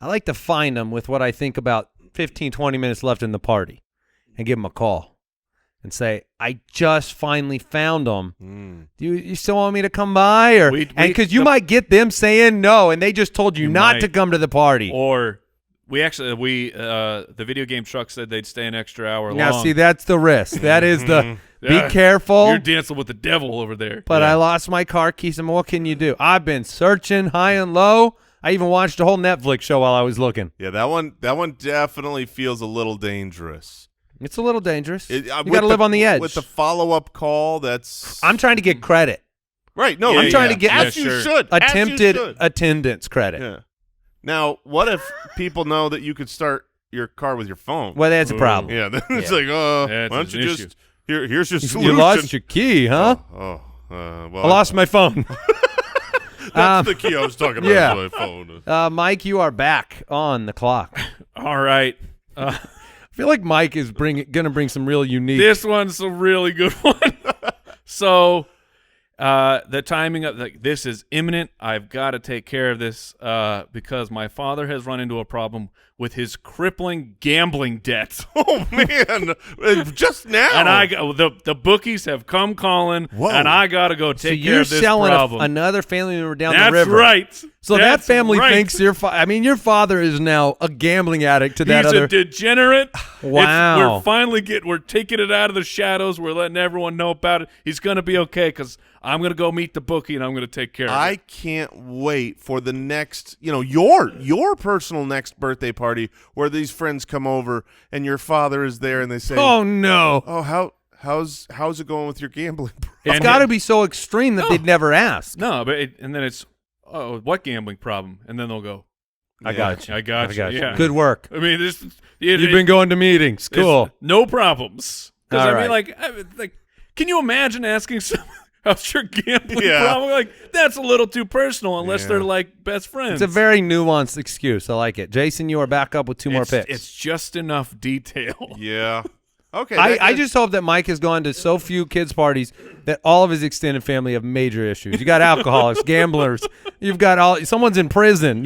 I like to find them with what I think about 15, 20 minutes left in the party and give them a call and say, I just finally found them. Do you still want me to come by? Or because you might get them saying no, and they just told you not might. to come to the party. Or the video game truck said they'd stay an extra hour Now, long. see, that's the risk. That is the be Yeah. careful. You're dancing with the devil over there. But I lost my car keys, and what can you do? I've been searching high and low. I even watched a whole Netflix show while I was looking. Yeah, that one definitely feels a little dangerous. It's a little dangerous. You With got to live on the edge. With the follow-up call, that's I'm trying to get credit. right. No, Yeah, I'm trying to get as you sure. should. attempted As you should. attendance credit. Yeah. Now, what if people know that you could start your car with your phone? Well, that's a problem. Yeah, then it's Yeah. like, That's why don't you an just issue. here's your solution. You lost your key, huh? Well, I lost my phone. That's the key I was talking about. yeah. My phone. Mike, you are back on the clock. All right. I feel like Mike is going to bring some real unique. This one's a really good one. So, the timing of this is imminent. I've got to take care of this because my father has run into a problem with his crippling gambling debt. Oh man, just now. And the bookies have come calling, Whoa. and I got to go So take care you're of this selling problem. another family member down the That's river. right. So That's that family right. thinks your your father is now a gambling addict to that He's other. a degenerate. Wow. We're taking it out of the shadows. We're letting everyone know about it. He's going to be okay because I'm going to go meet the bookie and I'm going to take care of it. I can't wait for the next, your personal next birthday party where these friends come over and your father is there and they say, Oh no! "Oh, how's it going with your gambling?" It's got to be so extreme that they'd never ask. No, but and then it's, oh, what gambling problem? And then they'll go, I got you. I got you. Yeah. Good work. I mean, You've been going to meetings. Cool. No problems. Because All I mean, right. like, can you imagine asking someone how's your gambling Yeah. problem? Like, that's a little too personal unless Yeah. they're like best friends. It's a very nuanced excuse. I like it. Jason, you are back up with two more picks. It's just enough detail. Yeah. Okay. I just hope that Mike has gone to so few kids' parties that all of his extended family have major issues. You got alcoholics, gamblers. You've got someone's in prison.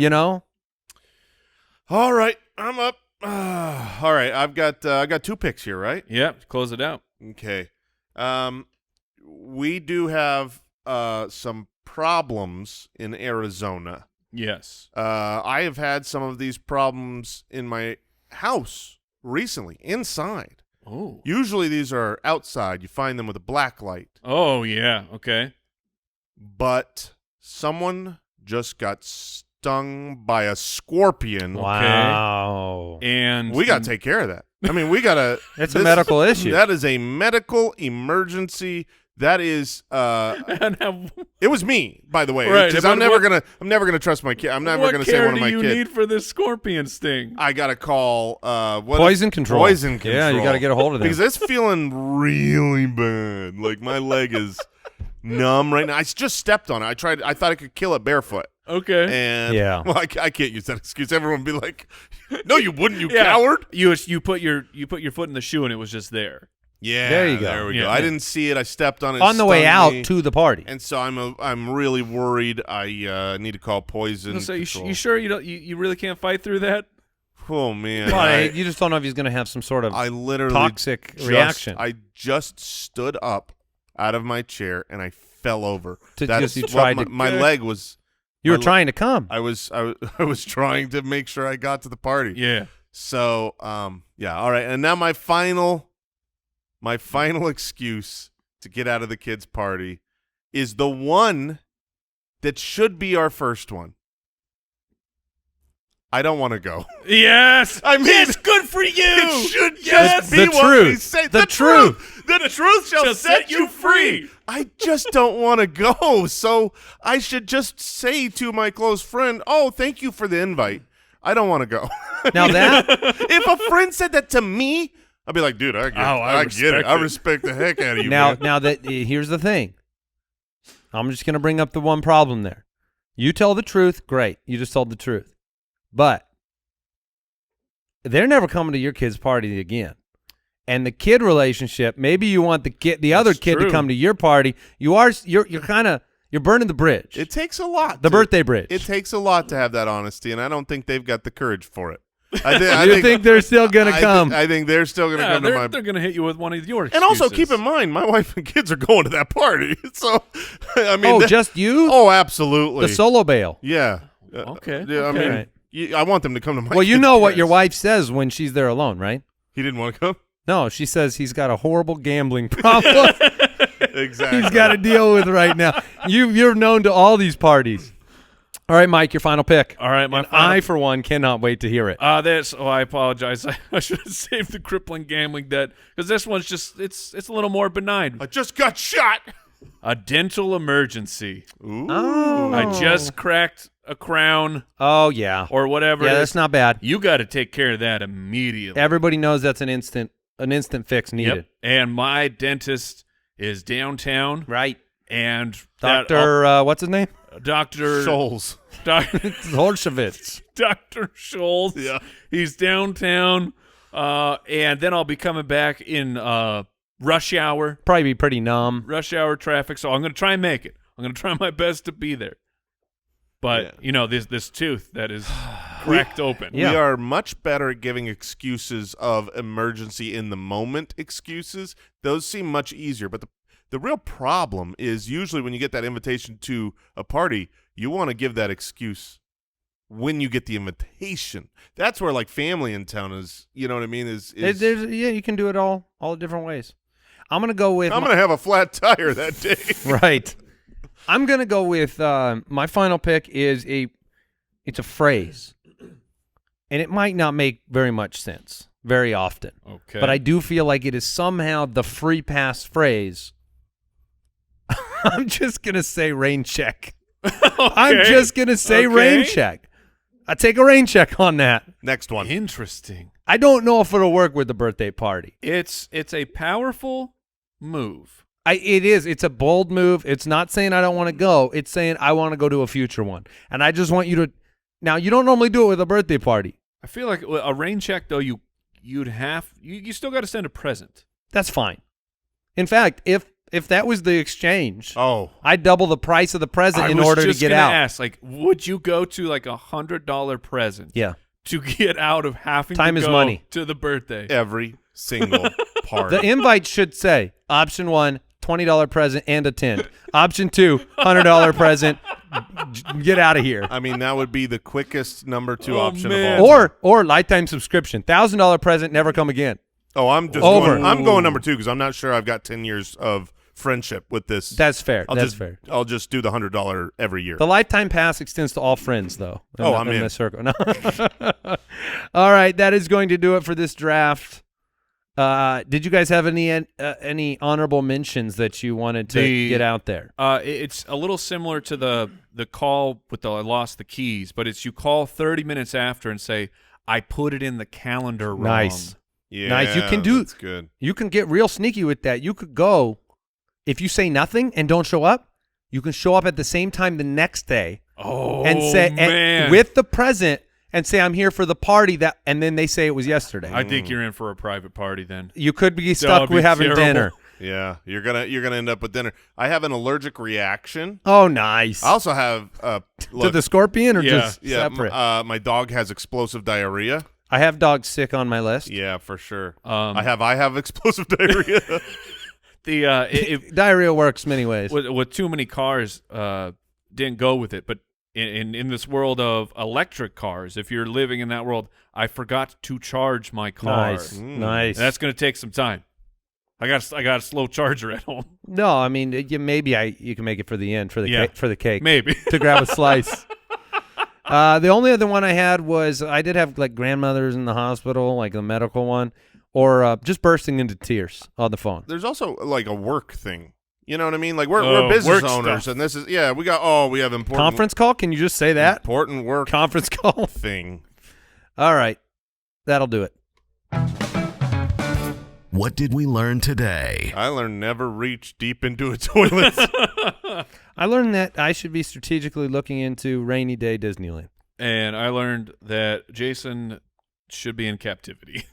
All right, I'm up. All right, I got 2 picks here, right? Yep, close it out. Okay. We do have some problems in Arizona. Yes. I have had some of these problems in my house recently, inside. Oh. Usually these are outside. You find them with a black light. Oh, yeah. Okay. But someone just got stung by a scorpion. Wow. And We got to take care of that. I mean, we got to. It's a medical issue. That is a medical emergency. That is. and have, It was me, by the way. Right, 'Cause but I'm never gonna trust my kid. I'm never gonna say one of my what care do you kids. need for this scorpion sting? I gotta call Poison control. Poison control. Yeah, you got to get a hold of them. Because it's feeling really bad. Like my leg is numb right now. I just stepped on it. I thought I could kill it barefoot. Okay. And Yeah. well, I can't use that excuse. Everyone would be like, "No, you wouldn't, you Yeah. coward." You put your foot in the shoe and it was just there. Yeah, There you go. There we Yeah. go. I didn't see it. I stepped on it. On the way stung out me. to the party. And so I'm really worried. I need to call poison. So control. you sure you really can't fight through that? Oh man, Well, you just don't know if he's going to have some sort of I literally toxic reaction. I just stood up out of my chair and I fell over. Because you what tried my to- leg was. You were my- trying to come. I was trying to make sure I got to the party. Yeah. So yeah. All right. And now my final excuse to get out of the kids' party is the one that should be our first one. I don't want to go. Yes. I mean, yes, good for you. It should Yes. just be The what truth. we say. The truth. The truth shall set you free. I just don't want to go. So I should just say to my close friend, "Oh, thank you for the invite. I don't want to go." Now that If a friend said that to me, I'd be like, "Dude, I get, I get it. respect I it. respect the heck out of you." now man. now that here's the thing. I'm just going to bring up the one problem there. You tell the truth, great. You just told the truth. But they're never coming to your kid's party again. And the kid relationship, maybe you want the other kid to true. come to your party. You're burning the bridge. It takes a lot. The birthday bridge. It takes a lot to have that honesty, and I don't think they've got the courage for it. You think they're still going to come? I think they're still going to come to my. They're going to hit you with one of your And also excuses. keep in mind, my wife and kids are going to that party. So, I mean, Just you? oh, absolutely. The solo bail. Yeah. Okay. Yeah, I Okay. mean, Right. I want them to come to my. Well, you kids' know what your parties. wife says when she's there alone, right? He didn't want to come. No, she says he's got a horrible gambling problem Exactly. he's got to deal with right now. You're known to all these parties. All right, Mike, your final pick. All right, my And final- I, for one, cannot wait to hear it. I apologize. I should have saved the crippling gambling debt because this one's just it's a little more benign. I just got shot. A dental emergency. Ooh. Oh. I just cracked a crown Oh, yeah. or whatever. Yeah, it that's is. not bad. You got to take care of that immediately. Everybody knows that's an instant fix needed. Yep. And my dentist is downtown. Right. And Dr. What's his name? Dr. Souls. Zolshevitz. Dr. Scholes. Yeah. He's downtown. And then I'll be coming back in rush hour. Probably be pretty numb. Rush hour traffic. So I'm going to try and make it. I'm going to try my best to be there. But, this tooth that is cracked open. Yeah. We are much better at giving excuses of emergency in the moment excuses. Those seem much easier. But the real problem is usually when you get that invitation to a party, you want to give that excuse when you get the invitation. That's where like family in town is, you know what I mean? You can do it all different ways. I'm going to go with I'm going to have a flat tire that day. Right. I'm going to go with my final pick is it's a phrase. And it might not make very much sense very often. Okay. But I do feel like it is somehow the free pass phrase. I'm just going to say rain check. I'm just going to say rain check. I take a rain check on that. Next one. Interesting. I don't know if it'll work with the birthday party. It's a powerful move. It is. It's a bold move. It's not saying I don't want to go. It's saying I want to go to a future one. And I just want you to – now, you don't normally do it with a birthday party. I feel like a rain check, though, you still got to send a present. That's fine. In fact, if that was the exchange, I'd double the price of the present in order to get out. I was just going to ask, would you go to like $100 present? Yeah. To get out of having Time to is go money. to the birthday? Every single part. The invite should say option 1, $20 present and a tent. Option 2, $100 present. Get out of here. I mean, that would be the quickest number 2 Oh, option man. of all. Or lifetime subscription. $1,000 present, never come again. Oh, I'm just Over. I'm going number 2 because I'm not sure I've got 10 years of friendship with this. That's fair. Fair. I'll just do the $100 every year. The lifetime pass extends to all friends, though. I'm in. The circle. No. All right, that is going to do it for this draft. Did you guys have any honorable mentions that you wanted to get out there? It's a little similar to the call with I lost the keys, but it's you call 30 minutes after and say, I put it in the calendar wrong. Nice. Yeah, nice. You can do. That's good. You can get real sneaky with that. You could go. If you say nothing and don't show up, you can show up at the same time the next day and say man. With the present and say I'm here for the party and then they say it was yesterday. I think you're in for a private party then. You could be stuck with having terrible. dinner. Yeah, you're gonna end up with dinner. I have an allergic reaction. Oh, nice. I also have to the scorpion or just separate? My dog has explosive diarrhea. I have dogs sick on my list. Yeah, for sure. I have explosive diarrhea. Diarrhea works many ways. With too many cars, didn't go with it. But in this world of electric cars, if you're living in that world, I forgot to charge my car. Nice. And that's going to take some time. I got a slow charger at home. No, I mean maybe you can make it for the end for the cake. Maybe to grab a slice. The only other one I had was I did have like grandmothers in the hospital, like the medical one. Or just bursting into tears on the phone. There's also like a work thing. You know what I mean? Like we're business owners, stuff. And this is we have important conference call. Can you just say that important work conference call thing? All right, that'll do it. What did we learn today? I learned never reach deep into a toilet. I learned that I should be strategically looking into rainy day Disneyland. And I learned that Jason should be in captivity.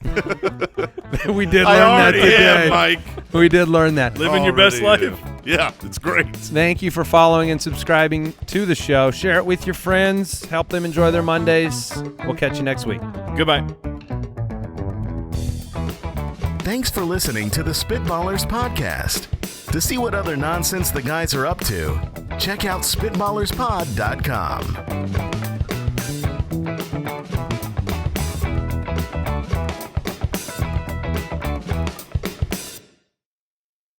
We did learn that today. Mike. We did learn that. Living your best life. Yeah, it's great. Thank you for following and subscribing to the show. Share it with your friends. Help them enjoy their Mondays. We'll catch you next week. Goodbye. Thanks for listening to the Spitballers podcast. To see what other nonsense the guys are up to, check out SpitballersPod.com.